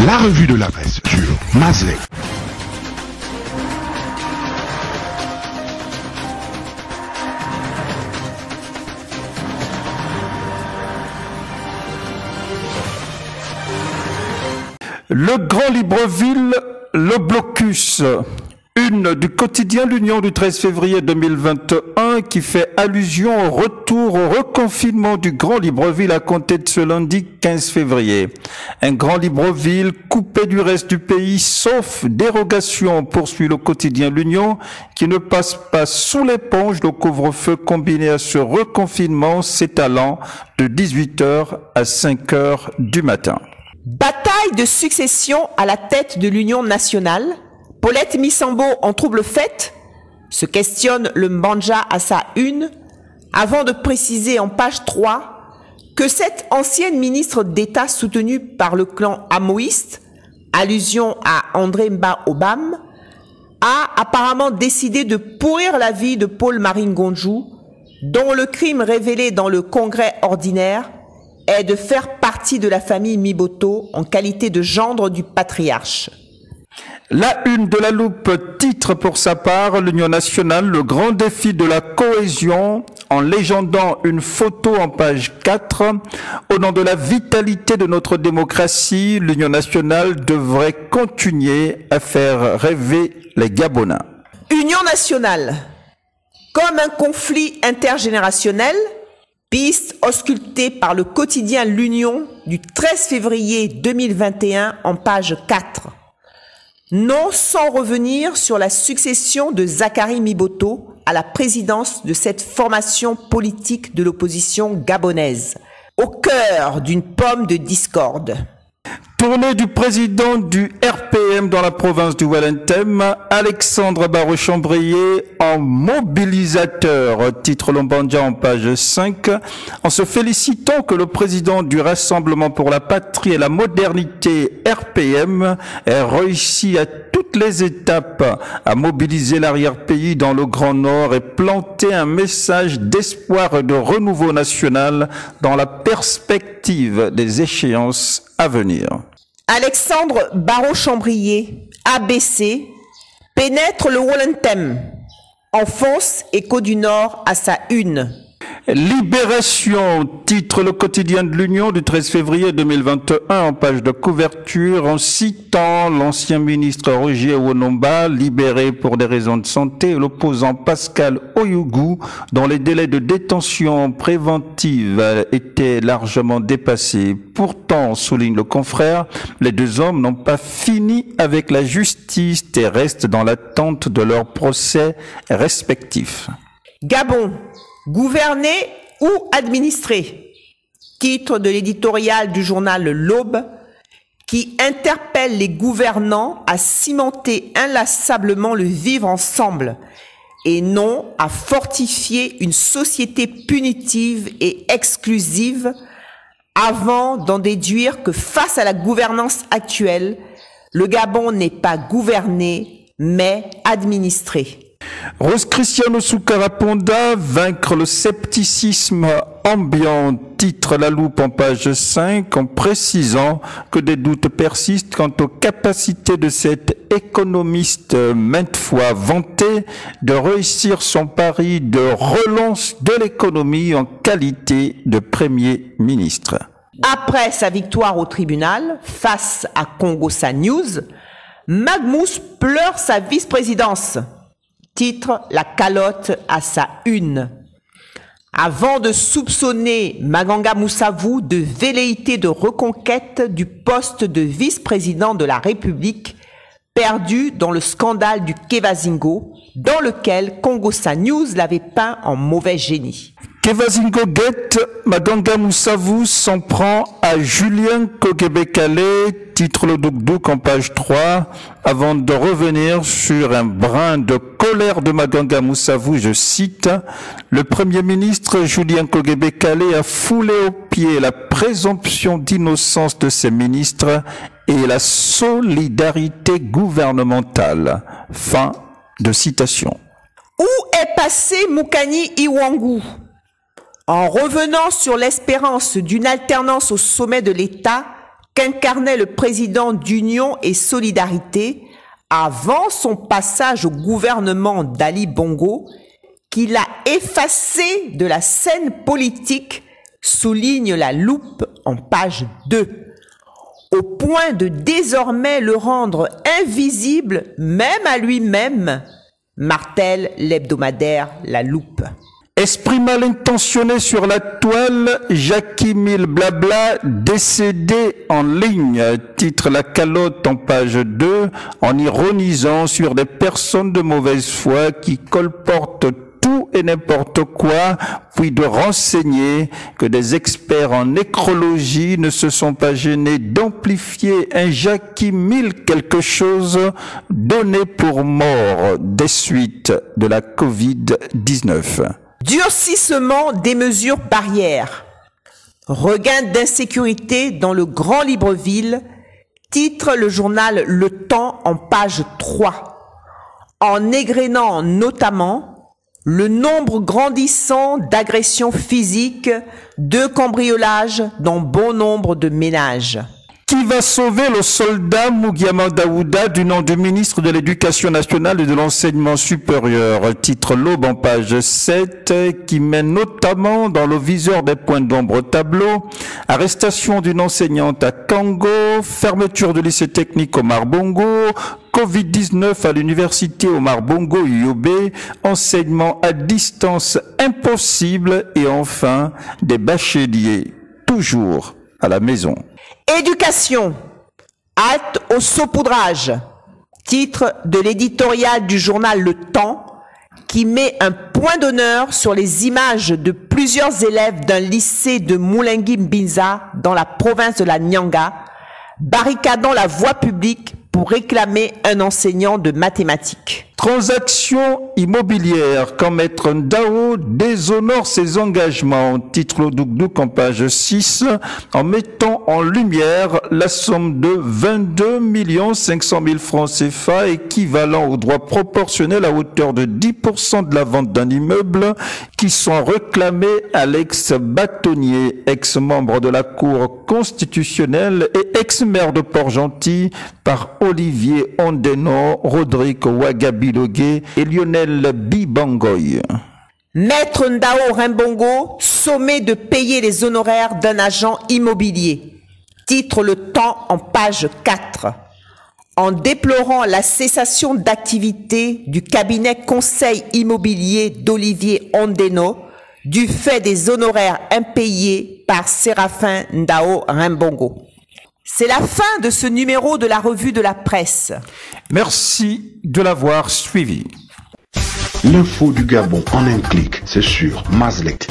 La revue de la presse sur Mazley. Le Grand Libreville, le blocus. Une du quotidien L'Union du 13 février 2021 qui fait allusion au retour au reconfinement du Grand Libreville à compter de ce lundi 15 février. Un Grand Libreville coupé du reste du pays sauf dérogation, poursuit le quotidien L'Union, qui ne passe pas sous l'éponge le couvre-feu combiné à ce reconfinement s'étalant de 18h à 5h du matin. Bataille de succession à la tête de l'Union nationale. Paulette Missambo en trouble faite, se questionne le Mbandja à sa une, avant de préciser en page 3 que cette ancienne ministre d'État soutenue par le clan amoïste, allusion à André Mba Obam, a apparemment décidé de pourrir la vie de Paul-Marie Ngonjou, dont le crime révélé dans le congrès ordinaire est de faire partie de la famille Miboto en qualité de gendre du patriarche. La une de la Loupe titre pour sa part l'Union nationale, le grand défi de la cohésion, en légendant une photo en page 4. Au nom de la vitalité de notre démocratie, l'Union nationale devrait continuer à faire rêver les Gabonais. Union nationale, comme un conflit intergénérationnel, piste auscultée par le quotidien L'Union du 13 février 2021 en page 4. Non sans revenir sur la succession de Zachary Miboto à la présidence de cette formation politique de l'opposition gabonaise, au cœur d'une pomme de discorde. Tournée du président du RPM dans la province du Wellington, Alexandre Barreau-Chambrier en mobilisateur, titre Lombandja en page 5, en se félicitant que le président du Rassemblement pour la Patrie et la Modernité RPM ait réussi à toutes les étapes à mobiliser l'arrière-pays dans le Grand Nord et planter un message d'espoir et de renouveau national dans la perspective des échéances à venir. Alexandre Barreau-Chambrier, ABC, pénètre le Wellington, enfonce Écho du Nord à sa une. Libération, titre le quotidien de l'Union du 13 février 2021 en page de couverture en citant l'ancien ministre Roger Wonomba, libéré pour des raisons de santé, et l'opposant Pascal Oyougou, dont les délais de détention préventive étaient largement dépassés. Pourtant, souligne le confrère, les deux hommes n'ont pas fini avec la justice et restent dans l'attente de leurs procès respectifs. Gabon, gouverner ou administrer, titre de l'éditorial du journal L'Aube, qui interpelle les gouvernants à cimenter inlassablement le vivre ensemble et non à fortifier une société punitive et exclusive, avant d'en déduire que face à la gouvernance actuelle, le Gabon n'est pas gouverné, mais administré. Rose Cristiano Soukaraponda, vaincre le scepticisme ambiant, titre La Loupe en page 5, en précisant que des doutes persistent quant aux capacités de cet économiste maintes fois vanté de réussir son pari de relance de l'économie en qualité de Premier ministre. Après sa victoire au tribunal face à Congosa News, Magmous pleure sa vice-présidence. Titre La calotte à sa une. Avant de soupçonner Maganga Moussavou de velléité de reconquête du poste de vice-président de la République, perdu dans le scandale du Kevazingo, dans lequel Congosa News l'avait peint en mauvais génie. Kevazingo Guette, Maganga Moussavou s'en prend à Julien Kogebekale, titre le Douk en page 3, avant de revenir sur un brin de colère de Maganga Moussavou, je cite, le Premier ministre Julien Kogebekale a foulé aux pieds la présomption d'innocence de ses ministres et la solidarité gouvernementale. Fin de citation. Où est passé Moukani Iwangu? En revenant sur l'espérance d'une alternance au sommet de l'État, qu'incarnait le président d'Union et Solidarité avant son passage au gouvernement d'Ali Bongo, qu'il a effacé de la scène politique, souligne la Loupe en page 2, au point de désormais le rendre invisible même à lui-même, martèle l'hebdomadaire La Loupe. Esprit mal intentionné sur la toile, Jackie Mille Blabla décédé en ligne, titre La Calotte en page 2, en ironisant sur des personnes de mauvaise foi qui colportent tout et n'importe quoi, puis de renseigner que des experts en nécrologie ne se sont pas gênés d'amplifier un Jackie Mille quelque chose donné pour mort des suites de la Covid-19. Durcissement des mesures barrières. Regain d'insécurité dans le Grand Libreville, titre le journal Le Temps en page 3, en égrénant notamment le nombre grandissant d'agressions physiques, de cambriolages dans bon nombre de ménages. Qui va sauver le soldat Mougiama Daouda du nom du ministre de l'Éducation nationale et de l'Enseignement supérieur, titre L'Aube en page 7, qui met notamment dans le viseur des points d'ombre tableau, arrestation d'une enseignante à Kango, fermeture du lycée technique Omar Bongo, Covid-19 à l'université Omar Bongo Yobe, enseignement à distance impossible et enfin des bacheliers toujours à la maison. Éducation, halte au saupoudrage, titre de l'éditorial du journal Le Temps, qui met un point d'honneur sur les images de plusieurs élèves d'un lycée de Moulengi-Mbinza dans la province de la Nyanga, barricadant la voie publique pour réclamer un enseignant de mathématiques. Transaction immobilière, quand Maître Ndao déshonore ses engagements, titre le Douk en page 6, en mettant en lumière la somme de 22 500 000 francs CFA, équivalent au droit proportionnel à hauteur de 10% de la vente d'un immeuble, qui sont réclamés à l'ex-bâtonnier, ex-membre de la Cour constitutionnelle et ex-maire de Port-Gentil, par Olivier Ondeno, Rodrigue Wagabi et Lionel Bibangoy. Maître Ndao Rimbongo, sommé de payer les honoraires d'un agent immobilier. Titre Le Temps en page 4. En déplorant la cessation d'activité du cabinet conseil immobilier d'Olivier Ondeno du fait des honoraires impayés par Séraphin Ndao Rimbongo. C'est la fin de ce numéro de la revue de la presse. Merci de l'avoir suivi. L'info du Gabon en un clic, c'est sur Mazlek.